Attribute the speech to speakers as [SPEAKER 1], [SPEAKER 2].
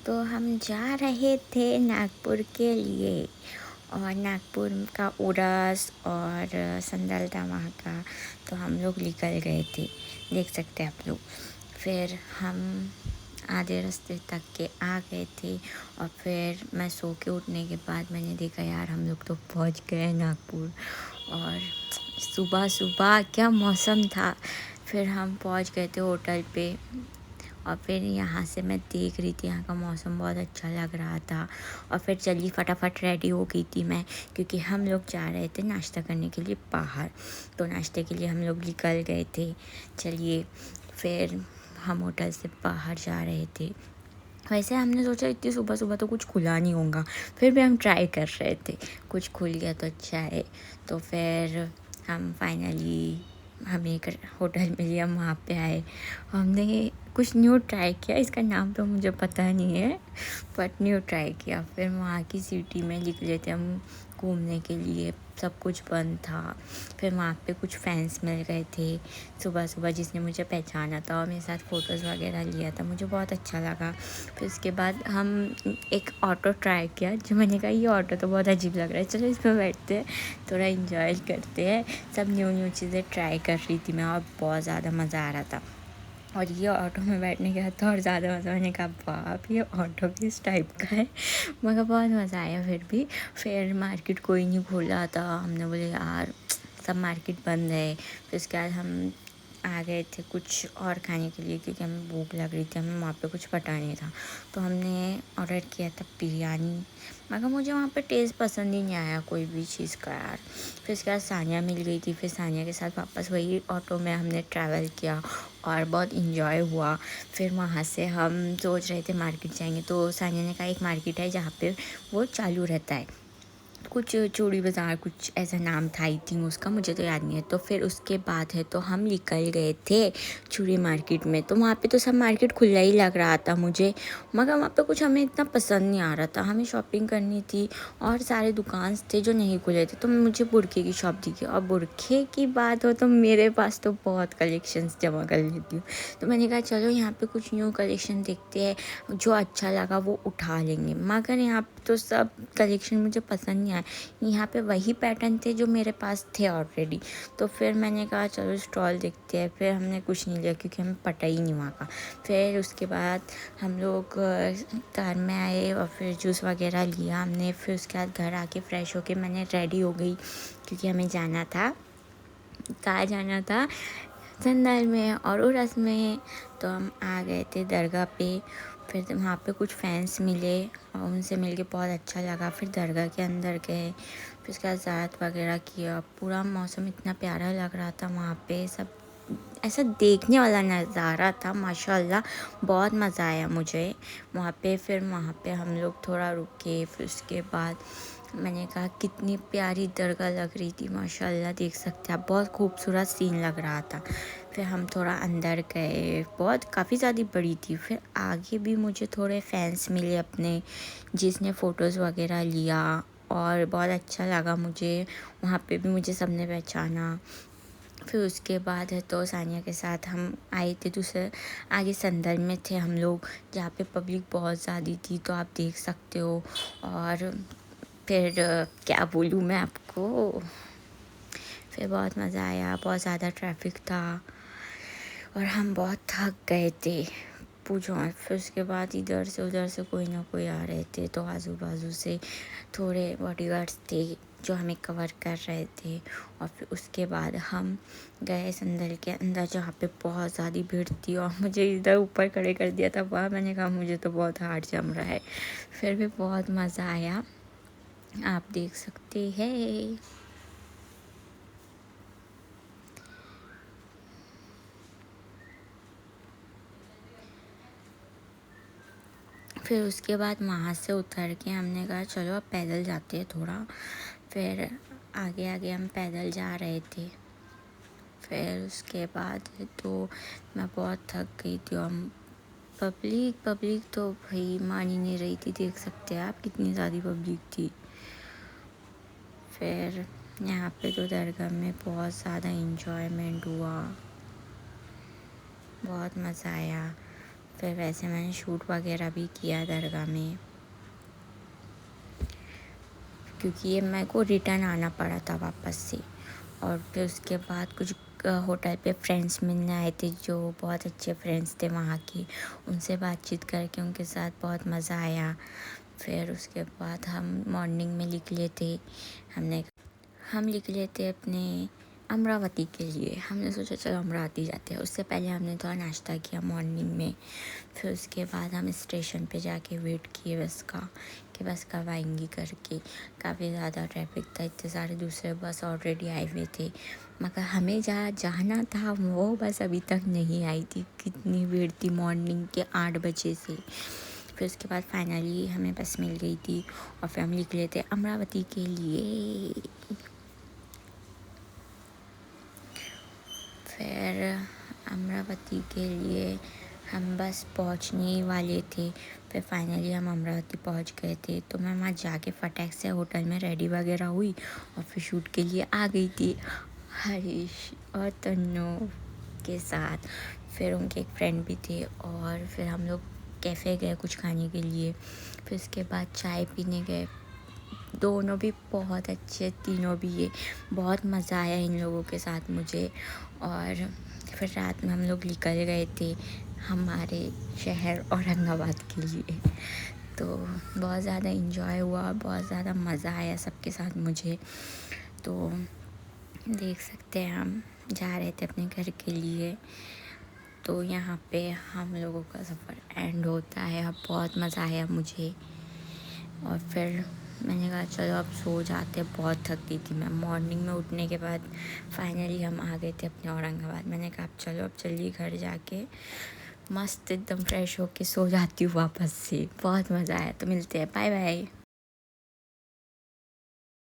[SPEAKER 1] तो हम जा रहे थे नागपुर के लिए और नागपुर का उड़ास और संदल था वहाँ का। तो हम लोग निकल गए थे, देख सकते हैं आप लोग। फिर हम आधे रास्ते तक के आ गए थे और फिर मैं सो के उठने के बाद मैंने देखा यार हम लोग तो पहुँच गए नागपुर। और सुबह सुबह क्या मौसम था। फिर हम पहुँच गए थे होटल पे और फिर यहाँ से मैं देख रही थी, यहाँ का मौसम बहुत अच्छा लग रहा था। और फिर चली फटाफट रेडी हो गई थी मैं, क्योंकि हम लोग जा रहे थे नाश्ता करने के लिए बाहर। तो नाश्ते के लिए हम लोग निकल गए थे। चलिए फिर हम होटल से बाहर जा रहे थे। वैसे हमने सोचा इतनी सुबह सुबह तो कुछ खुला नहीं होगा, फिर भी हम ट्राई कर रहे थे, कुछ खुल गया तो अच्छा है। तो फिर हम फाइनली हमें एक होटल मिली, हम वहाँ पे आए। हमने कुछ न्यू ट्राई किया, इसका नाम तो मुझे पता नहीं है, बट न्यू ट्राई किया। फिर वहाँ की सिटी में निकले थे हम घूमने के लिए, सब कुछ बंद था। फिर वहाँ पे कुछ फैंस मिल गए थे सुबह सुबह, जिसने मुझे पहचाना था और मेरे साथ फ़ोटोज़ वगैरह लिया था, मुझे बहुत अच्छा लगा। फिर उसके बाद हम एक ऑटो ट्राई किया, जो मैंने कहा ये ऑटो तो बहुत अजीब लग रहा है, चलो इसमें बैठते हैं, थोड़ा इंजॉय करते हैं। सब न्यू न्यू चीज़ें ट्राई कर रही थी मैं और बहुत ज़्यादा मज़ा आ रहा था। और ये ऑटो में बैठने के बाद तो और ज़्यादा मज़ा, मैंने कहा बाप ये ऑटो भी इस टाइप का है, मगर बहुत मज़ा आया। फिर मार्केट कोई नहीं खोला था, हमने बोले यार सब मार्केट बंद है। फिर उसके बाद हम आ गए थे कुछ और खाने के लिए, क्योंकि हमें भूख लग रही थी, हमें वहाँ पे कुछ पता नहीं था। तो हमने ऑर्डर किया था बिरयानी, मगर मुझे वहाँ पे टेस्ट पसंद ही नहीं आया कोई भी चीज़ का यार। फिर उसके बाद सानिया मिल गई थी, फिर सानिया के साथ वापस वही ऑटो में हमने ट्रैवल किया और बहुत इन्जॉय हुआ। फिर वहाँ से हम सोच रहे थे मार्केट जाएंगे, तो सानिया ने कहा एक मार्केट है जहाँ पे वो चालू रहता है, कुछ चूड़ी बाज़ार कुछ ऐसा नाम था आई थिंक उसका, मुझे तो याद नहीं है। तो फिर उसके बाद है तो हम निकल गए थे चूड़ी मार्केट में। तो वहाँ पे तो सब मार्केट खुला ही लग रहा था मुझे, मगर वहाँ पे कुछ हमें इतना पसंद नहीं आ रहा था। हमें शॉपिंग करनी थी और सारे दुकान थे जो नहीं खुले थे, तो मुझे बुरखे की शॉप दिखी। और बुरखे की बात हो तो मेरे पास तो बहुत कलेक्शंस जमा कर लेती हूँ। तो मैंने कहा चलो यहाँ पे कुछ न्यू कलेक्शन देखते हैं, जो अच्छा लगा वो उठा लेंगे। मगर यहाँ पे तो सब कलेक्शन मुझे पसंद नहीं आया, यहाँ पे वही पैटर्न थे जो मेरे पास थे ऑलरेडी। तो फिर मैंने कहा चलो स्टॉल देखते हैं। फिर हमने कुछ नहीं लिया क्योंकि हमें पता ही नहीं वहाँ का। फिर उसके बाद हम लोग कार में आए और फिर जूस वगैरह लिया हमने। फिर उसके बाद घर आके फ्रेश होके मैंने रेडी हो गई, क्योंकि हमें जाना था, कहाँ जाना था, संदल में और उरस में। तो हम आ गए थे दरगाह पे। फिर वहाँ पे कुछ फैंस मिले और उनसे मिल के बहुत अच्छा लगा। फिर दरगाह के अंदर गए, फिर उसके बाद ज़ात वगैरह किया। पूरा मौसम इतना प्यारा लग रहा था वहाँ पे, सब ऐसा देखने वाला नज़ारा था माशाल्लाह, बहुत मज़ा आया मुझे वहाँ पे। फिर वहाँ पे हम लोग थोड़ा रुके, फिर उसके बाद मैंने कहा कितनी प्यारी दरगाह लग रही थी माशाल्लाह, देख सकते हैं आप, बहुत खूबसूरत सीन लग रहा था। फिर हम थोड़ा अंदर गए, बहुत काफ़ी ज़्यादा बड़ी थी। फिर आगे भी मुझे थोड़े फैंस मिले अपने, जिसने फ़ोटोज़ वगैरह लिया और बहुत अच्छा लगा मुझे। वहाँ पे भी मुझे सबने पहचाना। फिर उसके बाद है तो सानिया के साथ हम आए थे दूसरे आगे संदल में थे हम लोग, जहाँ पे पब्लिक बहुत ज़्यादा थी, तो आप देख सकते हो। और फिर क्या बोलूँ मैं आपको, फिर बहुत मज़ा आया, बहुत ज़्यादा ट्रैफिक था और हम बहुत थक गए थे, पूछो मत। फिर उसके बाद इधर से उधर से कोई ना कोई आ रहे थे, तो आजू बाजू से थोड़े बॉडीगार्ड्स थे जो हमें कवर कर रहे थे। और फिर उसके बाद हम गए संदल के अंदर, जहाँ पे बहुत ज़्यादा भीड़ थी और मुझे इधर ऊपर खड़े कर दिया था वहाँ। मैंने कहा मुझे तो बहुत हार्ड जम रहा है, फिर भी बहुत मज़ा आया, आप देख सकते हैं। फिर उसके बाद वहाँ से उतर के हमने कहा चलो अब पैदल जाते हैं थोड़ा। फिर आगे आगे हम पैदल जा रहे थे। फिर उसके बाद तो मैं बहुत थक गई थी और पब्लिक तो भाई मान ही नहीं रही थी, देख सकते हैं आप कितनी ज़्यादा पब्लिक थी। फिर यहाँ पे तो दरगाह में बहुत ज़्यादा इंजॉयमेंट हुआ, बहुत मज़ा आया। फिर वैसे मैंने शूट वगैरह भी किया दरगाह में, क्योंकि ये मेरे को रिटर्न आना पड़ा था वापस से। और फिर उसके बाद कुछ होटल पे फ्रेंड्स मिलने आए थे, जो बहुत अच्छे फ्रेंड्स थे वहाँ के, उनसे बातचीत करके उनके साथ बहुत मज़ा आया। फिर उसके बाद हम मॉर्निंग में निकले थे। हम निकले थे अपने अमरावती के लिए। हमने सोचा चलो अमरावती जाते हैं। उससे पहले हमने थोड़ा नाश्ता किया मॉर्निंग में। फिर उसके बाद हम स्टेशन पे जाके वेट किए बस का, कि बस कब आएंगी करके। काफ़ी ज़्यादा ट्रैफिक था, इतने सारे दूसरे बस ऑलरेडी आए हुए थे, मगर हमें जहाँ जाना था वो बस अभी तक नहीं आई थी। कितनी भीड़ थी मॉर्निंग के 8 बजे से। फिर उसके बाद फाइनली हमें बस मिल गई थी और फिर हम निकले थे अमरावती के लिए। फिर अमरावती के लिए हम बस पहुंचने ही वाले थे। फिर फाइनली हम अमरावती पहुंच गए थे। तो मैं वहाँ जाके फटाक से होटल में रेडी वगैरह हुई और फिर शूट के लिए आ गई थी हरीश और तन्नू के साथ। फिर उनके एक फ्रेंड भी थे और फिर हम लोग कैफ़े गए कुछ खाने के लिए। फिर उसके बाद चाय पीने गए। दोनों भी बहुत अच्छे, तीनों भी। ये बहुत मज़ा आया इन लोगों के साथ मुझे। और फिर रात में हम लोग निकल गए थे हमारे शहर औरंगाबाद के लिए। तो बहुत ज़्यादा इन्जॉय हुआ, बहुत ज़्यादा मज़ा आया सबके साथ मुझे। तो देख सकते हैं हम जा रहे थे अपने घर के लिए। तो यहाँ पे हम लोगों का सफ़र एंड होता है। अब बहुत मज़ा आया मुझे। और फिर मैंने कहा चलो अब सो जाते, बहुत थक गई थी मैं। मॉर्निंग में उठने के बाद फाइनली हम आ गए थे अपने औरंगाबाद। मैंने कहा अब चलो अब जल्दी घर जाके मस्त एकदम फ्रेश होके सो जाती हूँ वापस से। बहुत मज़ा आया। तो मिलते हैं, बाय बाय।